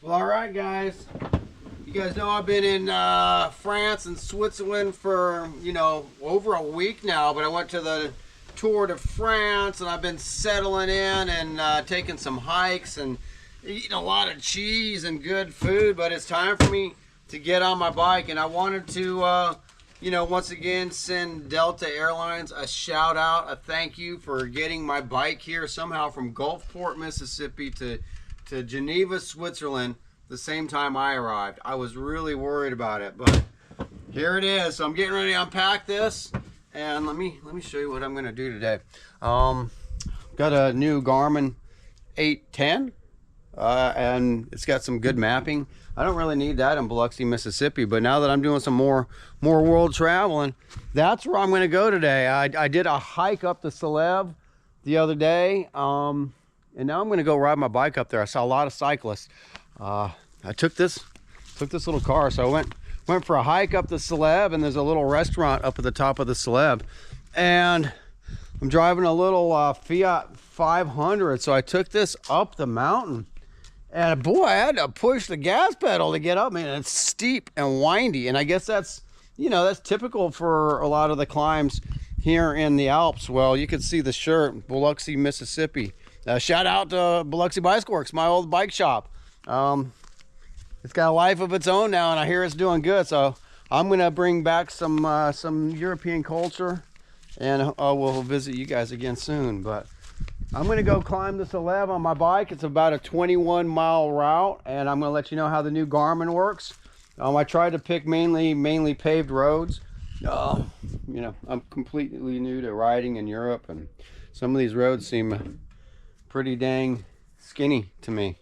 Well, all right, guys. You guys know I've been in France and Switzerland for, over a week now, but I went to the Tour de France and I've been settling in and taking some hikes and eating a lot of cheese and good food, but it's time for me to get on my bike. And I wanted to, once again send Delta Airlines a shout out, a thank you for getting my bike here somehow from Gulfport, Mississippi to Geneva, Switzerland the same time I arrived. I was really worried about it, but here it is. So I'm getting ready to unpack this, and let me show you what I'm going to do today. Got a new Garmin 810, and it's got some good mapping. I don't really need that in Biloxi, Mississippi, but now that I'm doing some more world traveling, that's where I'm going to go today. I did a hike up the Salève the other day, and now I'm going to go ride my bike up there. I saw a lot of cyclists. I took this little car, so I went for a hike up the Salève, and there's a little restaurant up at the top of the Salève, and I'm driving a little Fiat 500, so I took this up the mountain, and boy, I had to push the gas pedal to get up. Man, it's steep and windy, and I guess that's that's typical for a lot of the climbs here in the Alps. Well, you can see the shirt, Biloxi, Mississippi. Shout out to Biloxi Bicycle Works, my old bike shop. It's got a life of its own now, and I hear it's doing good. So I'm gonna bring back some European culture, and we'll visit you guys again soon. But I'm gonna go climb the Salève on my bike. It's about a 21-mile route, and I'm gonna let you know how the new Garmin works. I tried to pick mainly paved roads. I'm completely new to riding in Europe, and some of these roads seem pretty dang skinny to me.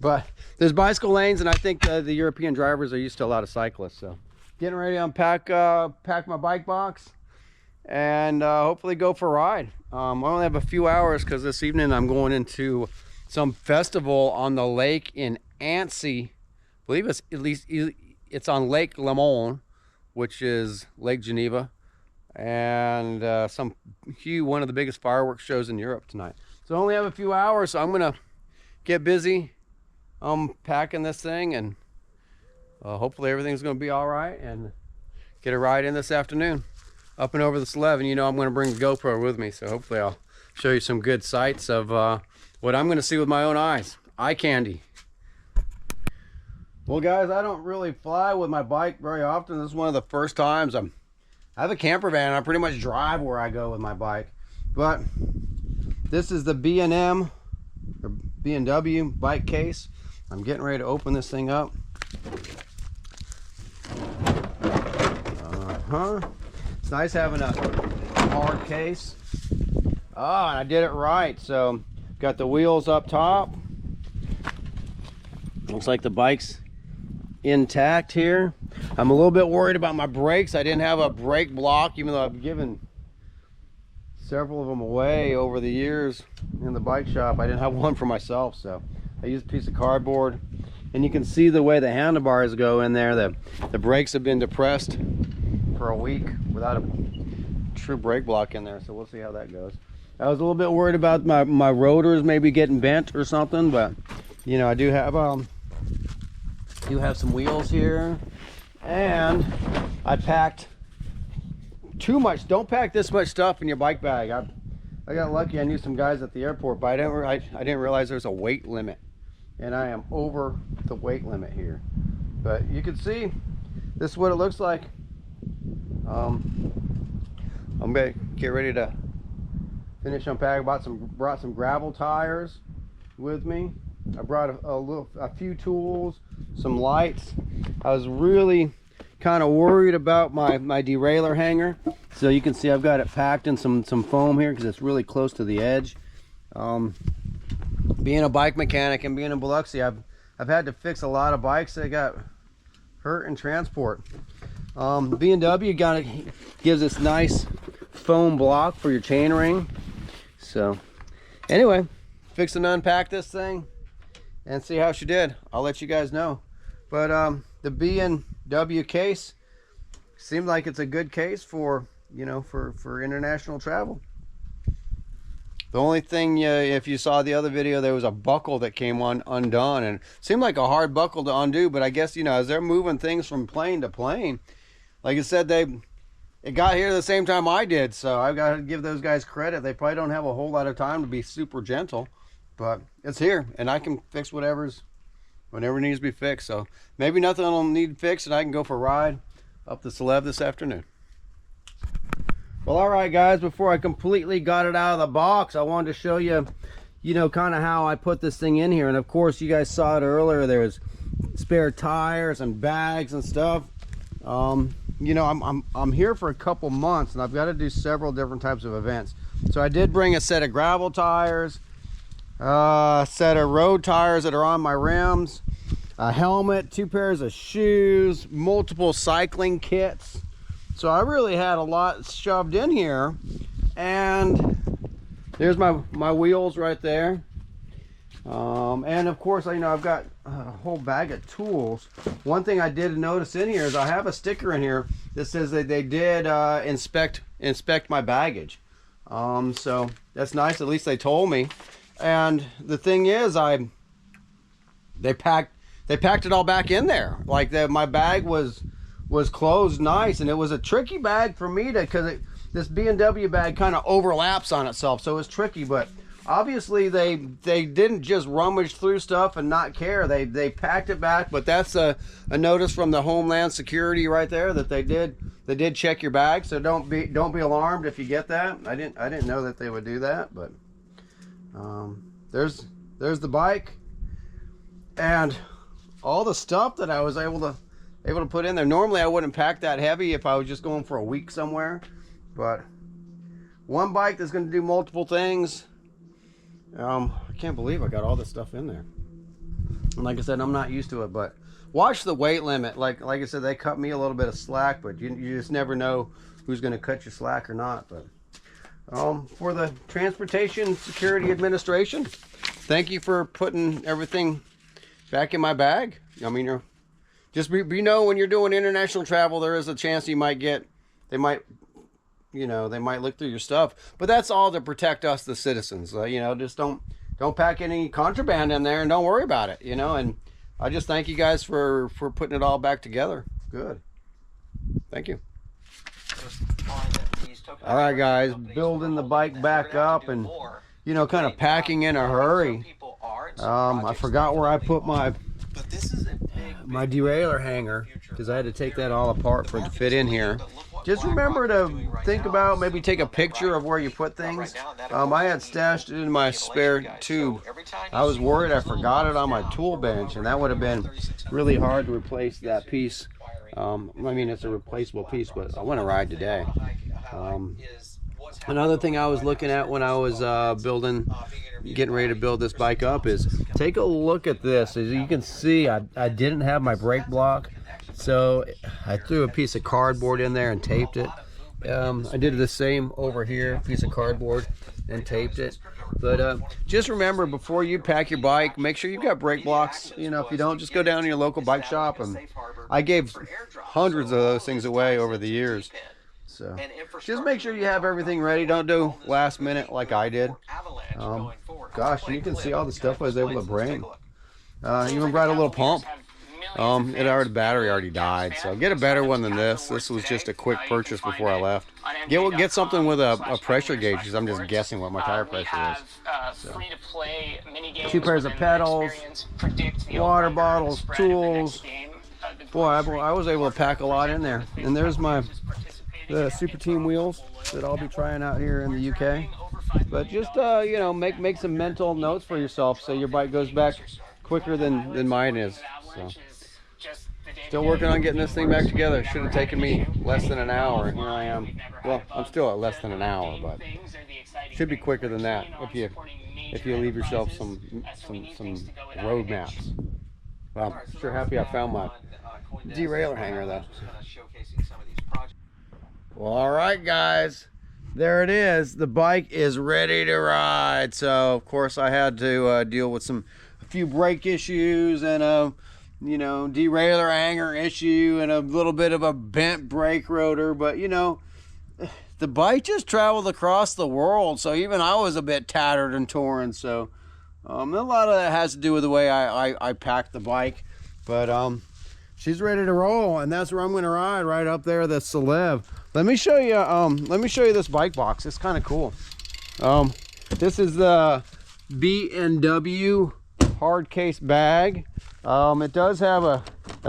But there's bicycle lanes, and I think the European drivers are used to a lot of cyclists. So getting ready to unpack pack my bike box and hopefully go for a ride. I only have a few hours because this evening I'm going into some festival on the lake in Annecy. I believe it's on Lake Lemon, which is Lake Geneva, and one of the biggest fireworks shows in Europe tonight. So I only have a few hours, so I'm gonna get busy packing this thing, and hopefully everything's going to be all right, and get a ride in this afternoon up and over the Salève. And I'm going to bring the GoPro with me, so hopefully I'll show you some good sights of what I'm going to see with my own eyes. Eye candy. Well, guys, I don't really fly with my bike very often. This is one of the first times I have a camper van, and I pretty much drive where I go with my bike. But this is the B&M or B&W bike case. I'm getting ready to open this thing up. It's nice having a hard case. And I did it right. So got the wheels up top. Looks like the bike's intact here. I'm a little bit worried about my brakes. I didn't have a brake block, even though I've given several of them away over the years in the bike shop. I didn't have one for myself, so I used a piece of cardboard, and you can see the way the handlebars go in there. The brakes have been depressed for a week without a true brake block in there, so we'll see how that goes. I was a little bit worried about my rotors maybe getting bent or something, but I do have some wheels here, and I packed too much. Don't pack this much stuff in your bike bag. I got lucky. I knew some guys at the airport, but I didn't realize there's a weight limit, and I am over the weight limit here. But you can see this is what it looks like. I'm gonna get ready to finish unpacking. Brought some gravel tires with me. I brought a few tools, some lights. I was really kind of worried about my derailleur hanger, so you can see I've got it packed in some foam here because it's really close to the edge. Being a bike mechanic and being in Biloxi, I've had to fix a lot of bikes that got hurt in transport. B&W gives this nice foam block for your chain ring. So anyway, fixing to unpack this thing and see how she did. I'll let you guys know. But the B&W case seemed like it's a good case for for international travel. The only thing, if you saw the other video, there was a buckle that came undone, and it seemed like a hard buckle to undo, but I guess, as they're moving things from plane to plane, like I said, it got here the same time I did, so I've got to give those guys credit. They probably don't have a whole lot of time to be super gentle, but it's here, and I can fix whenever needs to be fixed. So maybe nothing will need fixed, and I can go for a ride up the Salève this afternoon. Well, all right, guys, before I completely got it out of the box, I wanted to show you, kind of how I put this thing in here. And of course, you guys saw it earlier. There was spare tires and bags and stuff. I'm here for a couple months, and I've got to do several different types of events. So I did bring a set of gravel tires, a set of road tires that are on my rims, a helmet, 2 pairs of shoes, multiple cycling kits. So I really had a lot shoved in here, and there's my wheels right there. And of course, I've got a whole bag of tools. One thing I did notice in here is I have a sticker in here that says that they did inspect my baggage. So that's nice. At least they told me. And the thing is, they packed it all back in there. Like my bag was closed nice, and it was a tricky bag for me because this B&W bag kind of overlaps on itself, so it's tricky. But obviously they didn't just rummage through stuff and not care. They packed it back. But that's a notice from the Homeland Security right there that they did check your bag. So don't be alarmed if you get that. I didn't know that they would do that. But there's the bike and all the stuff that I was able to put in there. Normally I wouldn't pack that heavy if I was just going for a week somewhere, but one bike that's going to do multiple things. I can't believe I got all this stuff in there. And like I said, I'm not used to it, but watch the weight limit. Like I said, they cut me a little bit of slack, but you just never know who's going to cut you slack or not. But for the Transportation Security Administration, thank you for putting everything back in my bag. I mean, just when you're doing international travel, there is a chance they might look through your stuff, but that's all to protect us, the citizens. Just don't pack any contraband in there, and don't worry about it. And I just thank you guys for putting it all back together. Good. Thank you. All right, guys, building the bike back up and kind of packing in a hurry. I forgot where I put my derailleur hanger because I had to take that all apart for it to fit in here. Just remember to think about, maybe take a picture of where you put things. I had stashed it in my spare tube. I was worried I forgot it on my tool bench, and that would have been really hard to replace that piece. I mean, it's a replaceable piece, but I want to ride today. Another thing I was looking at when I was getting ready to build this bike up is take a look at this. As you can see, I didn't have my brake block, so I threw a piece of cardboard in there and taped it. I did the same over here, piece of cardboard, and taped it. But just remember, before you pack your bike, make sure you've got brake blocks. If you don't, just go down to your local bike shop. And I gave hundreds of those things away over the years. So just make sure you have everything ready. Don't do last minute like I did. Gosh, you can see all the stuff I was able to bring. Even brought a little pump. The battery already died, so get a better one than this. This was just a quick purchase before I left. Get something with a pressure gauge, because I'm just guessing what my tire pressure is. So. 2 pairs of pedals, water bottles, tools. Boy, I was able to pack a lot in there. And there's the Superteam wheels that I'll be trying out here in the UK. But just make some mental notes for yourself so your bike goes back quicker than mine is. So still working on getting this thing back together. Should have taken me less than an hour, and here I am. Well, I'm still at less than an hour, but should be quicker than that if you leave yourself some road maps. Well, I'm sure happy I found my derailleur hanger though. Well, all right, guys, there it is. The bike is ready to ride. So of course I had to deal with a few brake issues and a derailleur hanger issue and a little bit of a bent brake rotor, but the bike just traveled across the world, so even I was a bit tattered and torn. So a lot of that has to do with the way I packed the bike. But she's ready to roll, and that's where I'm going to ride, right up there, the Salève. Let me show you this bike box. It's kind of cool. This is the B&W hard case bag. It does have a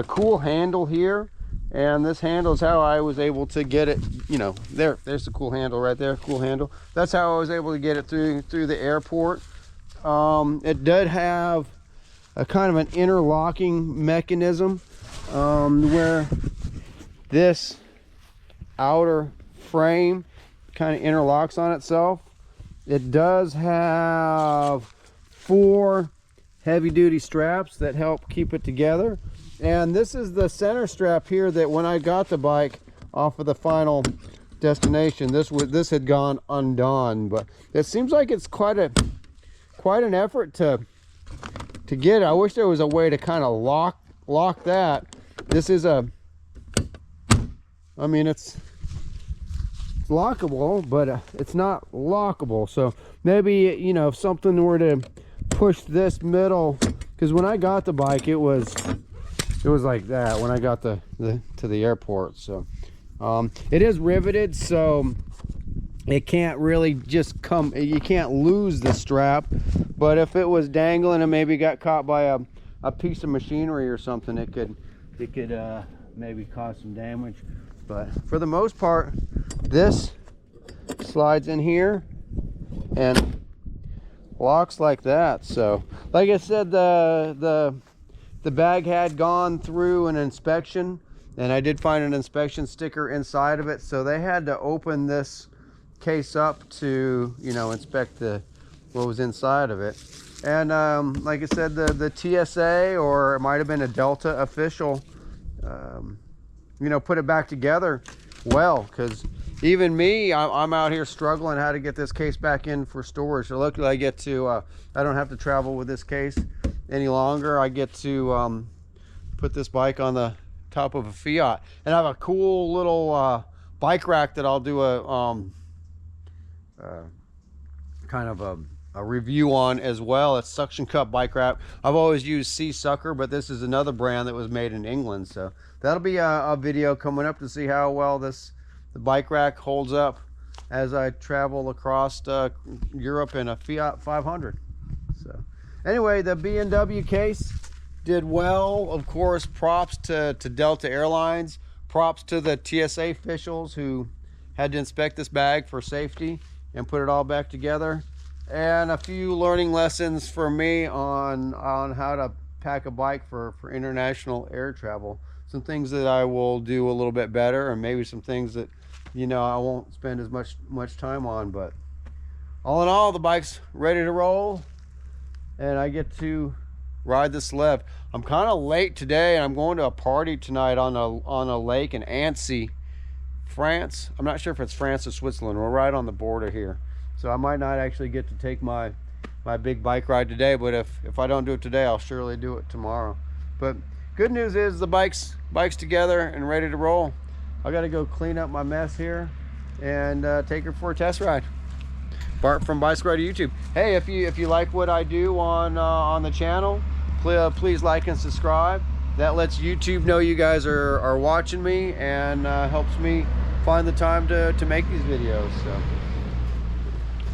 cool handle here, and this handle is how I was able to get it, you know, there's the cool handle right there, cool handle. That's how I was able to get it through the airport. It did have a kind of an interlocking mechanism, where this outer frame kind of interlocks on itself. It does have 4 heavy-duty straps that help keep it together, and this is the center strap here that when I got the bike off of the final destination, this had gone undone. But it seems like it's quite an effort to get it. I wish there was a way to kind of lock that. This is I mean, it's lockable, but it's not lockable. So maybe, you know, if something were to push this middle, because when I got the bike it was like that when I got to the airport. So it is riveted, so it can't really just come, you can't lose the strap. But if it was dangling and maybe got caught by a piece of machinery or something, it could maybe cause some damage. But for the most part, this slides in here and locks like that. So like I said, the bag had gone through an inspection, and I did find an inspection sticker inside of it, so they had to open this case up to, you know, inspect what was inside of it. And like I said, the TSA, or it might have been a Delta official, you know, put it back together well, because even me, I'm out here struggling how to get this case back in for storage. So luckily I get to I don't have to travel with this case any longer. I get to put this bike on the top of a Fiat, and I have a cool little bike rack that I'll do a kind of a review on as well. It's suction cup bike rack. I've always used Sea Sucker, but this is another brand that was made in England, so that'll be a video coming up to see how well the bike rack holds up as I travel across Europe in a Fiat 500. So anyway, the B&W case did well. Of course, props to Delta Airlines, props to the TSA officials who had to inspect this bag for safety and put it all back together, and a few learning lessons for me on how to pack a bike for international air travel. Some things that I will do a little bit better, and maybe some things that, you know, I won't spend as much time on. But all in all, the bike's ready to roll, and I get to ride the Salève. I'm kind of late today, and I'm going to a party tonight on a lake in Annecy, France. I'm not sure if it's France or Switzerland. We're right on the border here, so I might not actually get to take my big bike ride today, but if I don't do it today, I'll surely do it tomorrow. But good news is the bike's together and ready to roll. I got to go clean up my mess here and take her for a test ride. Bart from Bicycle Rider YouTube. Hey, if you like what I do on the channel, please like and subscribe. That lets YouTube know you guys are watching me, and helps me find the time to make these videos. So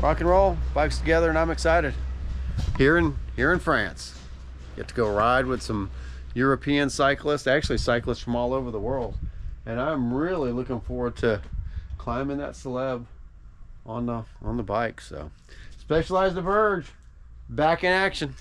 rock and roll, bikes together, and I'm excited. Here in France, get to go ride with some European cyclists, actually cyclists from all over the world, and I'm really looking forward to climbing that Salève on the bike. So Specialized Diverge, back in action.